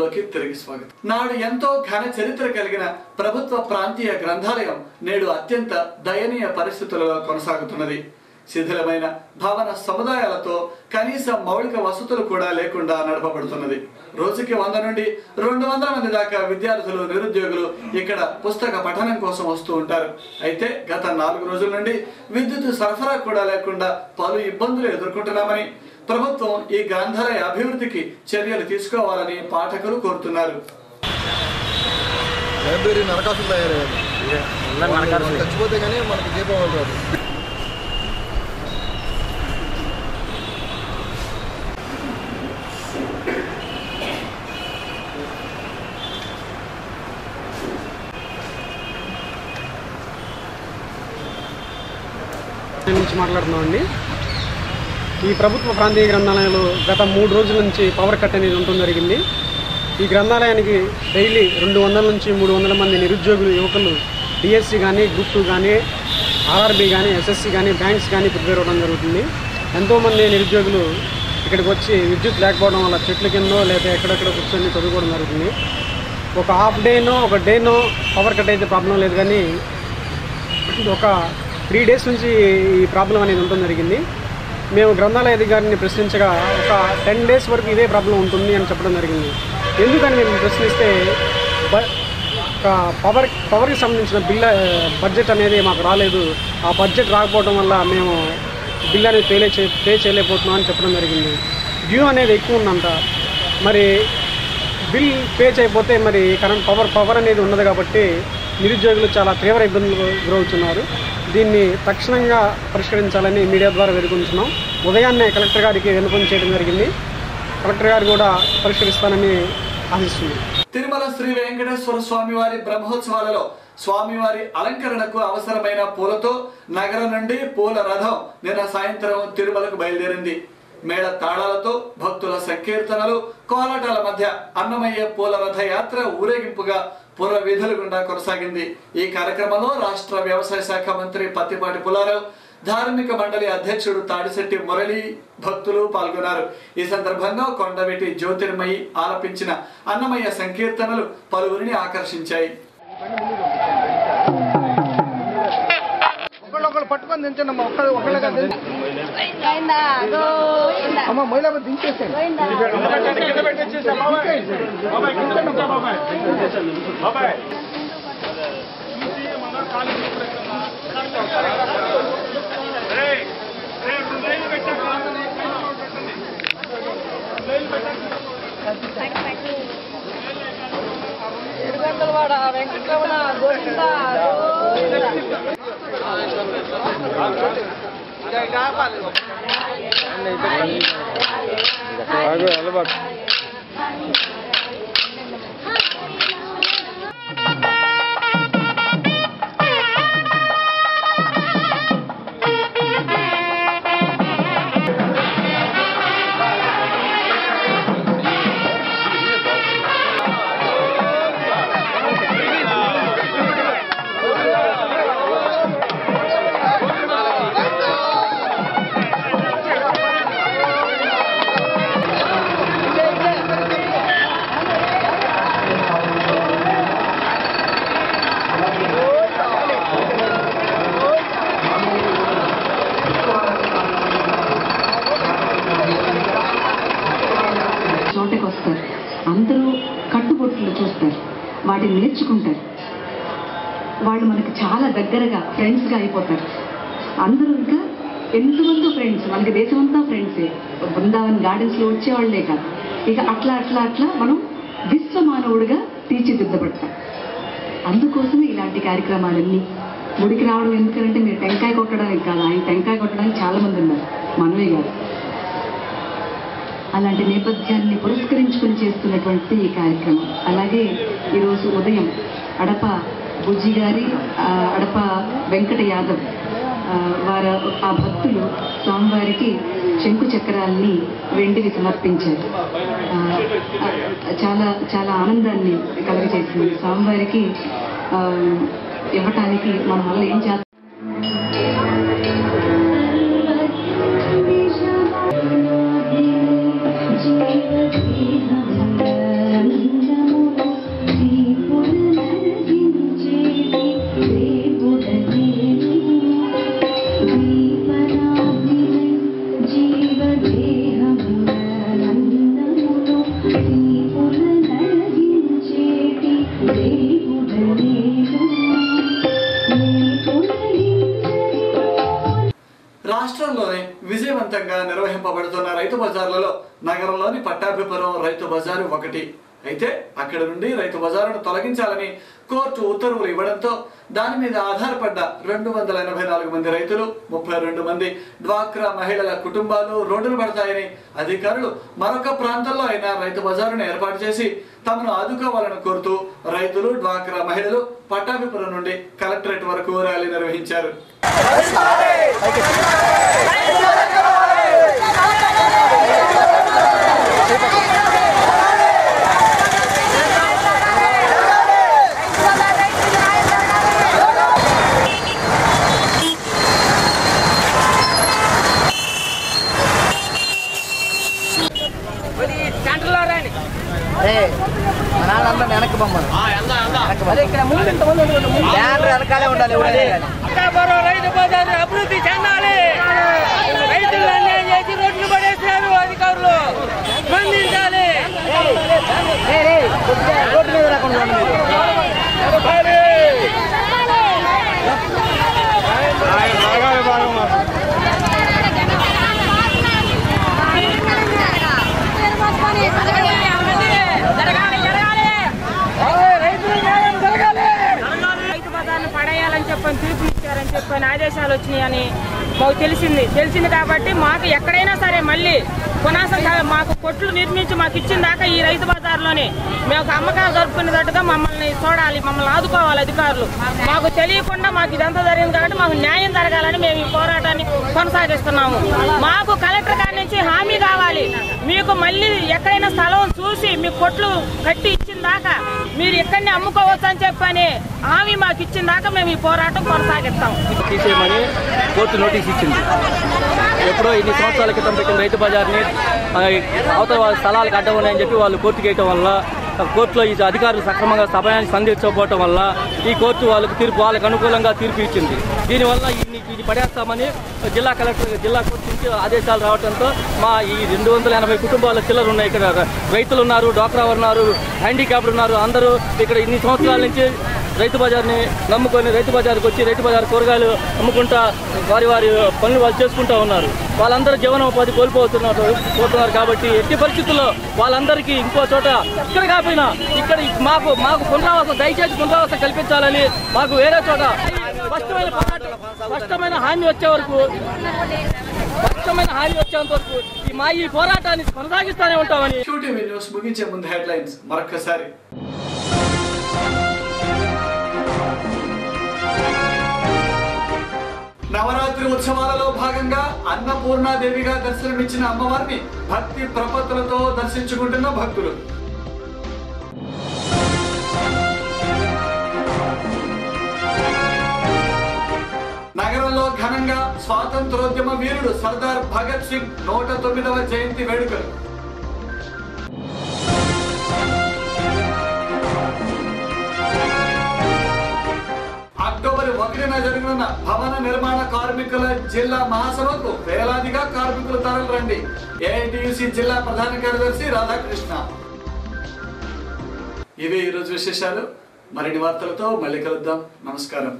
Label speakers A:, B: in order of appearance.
A: వార్తల్లోకి తిరిగి స్వాగతం. నాడు ఎంతో ఘన చరిత్ర కలిగిన ప్రభుత్వ ప్రాంతీయ గ్రంథాలయం నేడు అత్యంత దయనీయ పరిస్థితులలో కొనసాగుతున్నది. శిథిలమైన భవన సముదాయాలతో కనీస మౌలిక వసతులు కూడా లేకుండా నడపబడుతున్నది. రోజుకి 100 నుండి 200 మంది దాకా విద్యార్థులు, నిరుద్యోగులు ఇక్కడ పుస్తక పఠనం కోసం వస్తూ ఉంటారు. అయితే గత 4 రోజుల నుండి విద్యుత్ సరఫరా కూడా లేకుండా పలు ఇబ్బందులు ఎదుర్కొంటున్నామని, ప్రభుత్వం ఈ గ్రంథాలయ అభివృద్ధికి చర్యలు తీసుకోవాలని పాఠకులు కోరుతున్నారు.
B: లైబ్రరీ నరకాసులు తయారయ్యారు. చచ్చిపోతే కానీ మనకి దీపావళి రాదు.
C: నుంచి మాట్లాడుతున్నామండి. ఈ ప్రభుత్వ ప్రాంతీయ గ్రంథాలయంలో గత 3 రోజుల నుంచి పవర్ కట్ అనేది ఉండటం జరిగింది. ఈ గ్రంథాలయానికి డైలీ 200 నుంచి 300 మంది నిరుద్యోగులు, యువకులు డిఎస్సి కానీ, గ్రూప్ 2 కానీ, ఆర్ఆర్బీ కానీ, ఎస్ఎస్సి కానీ, బ్యాంక్స్ కానీ ప్రిపేర్ అవ్వడం జరుగుతుంది. ఎంతోమంది నిరుద్యోగులు ఇక్కడికి వచ్చి విద్యుత్ లేకపోవడం వల్ల చెట్ల కిందో లేదా ఎక్కడెక్కడ కూర్చొని చదువుకోవడం జరుగుతుంది. ఒక హాఫ్ డేనో ఒక డేనో పవర్ కట్ అయితే ప్రాబ్లం లేదు, కానీ ఒక 3 డేస్ నుంచి ఈ ప్రాబ్లం అనేది ఉండడం జరిగింది. మేము గ్రంథాలయ అధికారిని ప్రశ్నించగా ఒక 10 డేస్ వరకు ఇదే ప్రాబ్లం ఉంటుంది అని చెప్పడం జరిగింది. ఎందుకని మేము ప్రశ్నిస్తే పవర్కి సంబంధించిన బడ్జెట్ అనేది మాకు రాలేదు, ఆ బడ్జెట్ రాకపోవడం వల్ల మేము బిల్ అనేది పే చేయలేకపోతున్నాం అని చెప్పడం జరిగింది. డ్యూ అనేది ఎక్కువ ఉందంట. మరి బిల్ పే చేయకపోతే మరి కరెంట్ పవర్ అనేది ఉన్నది కాబట్టి నిరుద్యోగులు చాలా తీవ్ర ఇబ్బందులు గురవుతున్నారు. దీన్ని తక్షణంగా పరిష్కరించాలని మీడియా ద్వారా వేడుకుంటున్నాం. ఉదయాన్నే కలెక్టర్ గారికి విన్నపం చేయడం జరిగింది. కలెక్టర్ గారు కూడా పరిష్కరిస్తానని ఆశిస్తున్నాం.
A: తిరుమల శ్రీ వెంకటేశ్వర స్వామివారి బ్రహ్మోత్సవాలలో స్వామివారి అలంకరణకు అవసరమైన పూలతో నగరం నుండి పూల రథం నిన్న సాయంత్రం తిరుమలకు బయలుదేరింది. మేళ తాళాలతో, భక్తుల సంకీర్తనలు, కోలాటాల మధ్య అన్నమయ్య పూల రథ యాత్ర ఊరేగింపుగా పుర వీధుల గుండా కొనసాగింది. ఈ కార్యక్రమంలో రాష్ట్ర వ్యవసాయ శాఖ మంత్రి పత్తిపాటి పుల్లారావు, ధార్మిక మండలి అధ్యక్షుడు తాడిశెట్టి మురళి, భక్తులు పాల్గొన్నారు. ఈ సందర్భంగా కొండవీటి జ్యోతిర్మయి ఆలపించిన అన్నమయ్య సంకీర్తనలు పలువురిని ఆకర్షించాయి.
B: పట్టుకొని దించండి అమ్మ, మహిళ దించేసాను.
D: వాడ వెంకటరమణ గోవింద
E: చోటకి వస్తారు. అందరూ కట్టుబొట్లు చూస్తారు, వాటిని నేర్చుకుంటారు. వాళ్ళు మనకి చాలా దగ్గరగా ఫ్రెండ్స్గా అయిపోతారు. అందరూ ఇంకా ఎంతమందో ఫ్రెండ్స్, మనకి దేశమంతా ఫ్రెండ్సే. బృందావన్ గార్డెన్స్లో వచ్చేవాళ్లే కాదు, ఇక అట్లా అట్లా అట్లా మనం విశ్వమానవుడిగా తీర్చిదిద్దబడతాం. అందుకోసమే ఇలాంటి కార్యక్రమాలన్నీ. గుడికి రావడం ఎందుకంటే మీరు టెంకాయ కొట్టడానికి కాదు, ఆయన టెంకాయ కొట్టడానికి చాలామంది ఉన్నారు, మనమే కాదు. అలాంటి నేపథ్యాన్ని పురస్కరించుకొని చేస్తున్నటువంటి ఈ కార్యక్రమం. అలాగే ఈరోజు ఉదయం అడప బుజ్జి గారి, అడప వెంకట యాదవ్ వారు, ఆ భక్తులు స్వామివారికి శంకు చక్రాల్ని వెండివి సమర్పించారు. చాలా చాలా ఆనందాన్ని కలుగజేసింది. స్వామివారికి ఇవ్వటానికి మన వల్ల ఏం చేస్తాం.
A: రాష్ట్రంలోనే విజయవంతంగా నిర్వహింపబడుతున్న రైతు బజార్లలో నగరంలోని పట్టాభిపురం రైతు బజారు ఒకటి. అయితే అక్కడ నుండి రైతు బజారును తొలగించాలని కోర్టు ఉత్తర్వులు ఇవ్వడంతో దాని మీద ఆధారపడ్డ 284 మంది రైతులు, 32 మంది డ్వాక్రా మహిళల కుటుంబాలు రోడ్డును పడతాయని అధికారులు మరొక ప్రాంతంలో అయినా రైతు బజారును ఏర్పాటు చేసి తమను ఆదుకోవాలని కోరుతూ రైతులు, డ్వాక్రా మహిళలు పట్టాభిపురం నుండి కలెక్టరేట్ వరకు ర్యాలీ నిర్వహించారు.
B: వెనక్కి బొమ్మలు వెనకాలే ఉండాలి.
F: రైతు బజారు అభివృద్ధి చెందాలి. రైతులు అన్యాయం చేసి రోడ్లు పడేస్తున్నారు. అధికారులు స్పందించాలి.
B: రోడ్డు మీద రాకుండా
F: పడేయాలని చెప్పని తీర్పు ఇచ్చారని చెప్పని ఆదేశాలు వచ్చినాయని మాకు తెలిసింది కాబట్టి మాకు ఎక్కడైనా సరే మళ్ళీ కొనాసం మాకు కొట్లు నిర్మించి మాకు ఇచ్చిన దాకా ఈ రైతు బజార్లోనే మేము అమ్మకాలు జరుపుకునేటట్టుగా మమ్మల్ని చూడాలి, మమ్మల్ని ఆదుకోవాలి అధికారులు. మాకు తెలియకుండా మాకు ఇదంతా జరిగింది కాబట్టి మాకు న్యాయం జరగాలని మేము ఈ పోరాటాన్ని కొనసాగిస్తున్నాము. మాకు కలెక్టర్ గారి నుంచి హామీ కావాలి. మీకు మళ్ళీ ఎక్కడైనా స్థలం చూసి మీకు కొట్లు కట్టి ఇచ్చిన దాకా మీరు ఇక్కడనే అమ్ముకోవచ్చు అని చెప్పని హామీ మాకు ఇచ్చిన దాకా మేము ఈ పోరాటం కొనసాగిస్తాం.
G: తీసేయమని కోర్టు నోటీస్ ఇచ్చింది. ఎప్పుడో ఇన్ని సంవత్సరాల క్రితం పెట్టిన రైతు బజార్ని అవతల స్థలాలకు అడ్డం ఉన్నాయని చెప్పి వాళ్ళు కోర్టుకి వేయటం వల్ల కోర్టులో ఈ అధికారులు సక్రమంగా సమయాన్ని సంధించకపోవటం వల్ల ఈ కోర్టు వాళ్ళకు అనుకూలంగా తీర్పు ఇచ్చింది. దీనివల్ల ఇది పడేస్తామని జిల్లా కలెక్టర్ జిల్లా కోర్టు నుంచి ఆదేశాలు రావడంతో మా ఈ 280 కుటుంబాల చిల్లరు ఉన్నాయి. ఇక్కడ రైతులు ఉన్నారు, డ్వాక్రా ఉన్నారు, హ్యాండిక్యాప్డ్ ఉన్నారు. అందరూ ఇక్కడ ఇన్ని సంవత్సరాల నుంచి రైతు బజార్ని నమ్ముకొని రైతు బజార్కి వచ్చి రైతు బజార్ కూరగాయలు అమ్ముకుంటా వారి పనులు వాళ్ళు చేసుకుంటూ ఉన్నారు. వాళ్ళందరూ జీవనోపాధి కోల్పోతున్నారు కాబట్టి ఎట్టి పరిస్థితుల్లో వాళ్ళందరికీ ఇంకో చోట ఇక్కడ కాకపోయినా ఇక్కడ మాకు పునరావాసం దయచేసి పునరావాసం కల్పించాలని మాకు వేరే చోట స్పష్టమైన హామీ వచ్చేంత వరకు ఈ పోరాటాన్ని కొనసాగిస్తూనే ఉంటామని.
A: QTV న్యూస్ ముగించే ముందు హెడ్లైన్స్ మరొకసారి. నవరాత్రి ఉత్సవాలలో భాగంగా అన్నపూర్ణాదేవిగా దర్శనమిచ్చిన అమ్మవారిని భక్తి ప్రపత్తులతో దర్శించుకుంటున్న భక్తులు. నగరంలో ఘనంగా స్వాతంత్రోద్యమ వీరుడు సర్దార్ భగత్ సింగ్ 109వ జయంతి వేడుకలు. అక్టోబర్ 1న జరగనున్న భవన నిర్మాణ కార్మికుల జిల్లా మహాసభకు వేలాదిగా కార్మికులు తరలిరండి. AITUC జిల్లా ప్రధాన కార్యదర్శి రాధాకృష్ణ. ఇవే ఈరోజు విశేషాలు. మరిన్ని వార్తలతో మళ్ళీ కలుద్దాం. నమస్కారం.